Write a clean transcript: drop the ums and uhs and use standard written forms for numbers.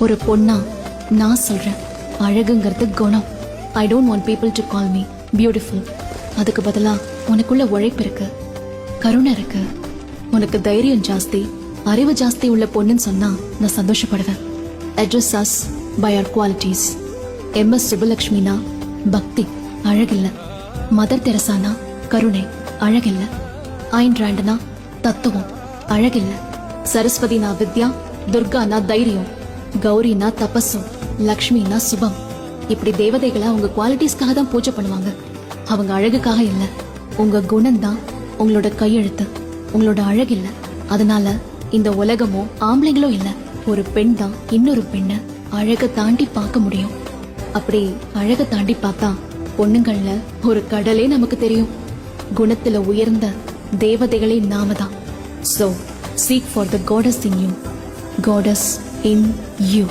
ஒரு பொண்ணா நான் சொல்றேன், அழகுங்கிறது குணம். I don't want people to call me beautiful. அதுக்கு பதிலா உனக்குள்ள உழைப்பு இருக்கு, கருணை இருக்கு, உனக்கு தைரியம் ஜாஸ்தி, அறிவு ஜாஸ்தி உள்ள பொண்ணுன்னு சொன்னா நான் சந்தோஷப்படுவேன். Address us by our qualities. MS சுப்புலட்சுமினா பக்தி, அழகில்ல. மதர் தெரசானா கருணை, அழகில்ல. ஐன் ராண்டனா தத்துவம், அழகில்ல. சரஸ்வதினா வித்யா, துர்கானா தைரியம், கௌரினா தபஸும், லக்ஷ்மினா சுபம். இப்படி தேவதைகளை அவங்க குவாலிட்டிஸ்க்காக தான் பூஜை பண்ணுவாங்க, அவங்க அழகுக்காக இல்ல. உங்க குணம் தான் உங்களோட கையெழுத்து, உங்களோட அழகில்ல. அதனால இந்த உலகமோ ஆம்பளைங்களோ இல்ல, ஒரு பெண் தான் இன்னொரு பெண்ணை அழக தாண்டி பார்க்க முடியும். அப்படி அழக தாண்டி பார்த்தா பொண்ணுங்கள்ல ஒரு கடலே நமக்கு தெரியும். குணத்துல உயர்ந்த தேவதைகளே நாம தான். So seek for the goddess in you, goddess in you.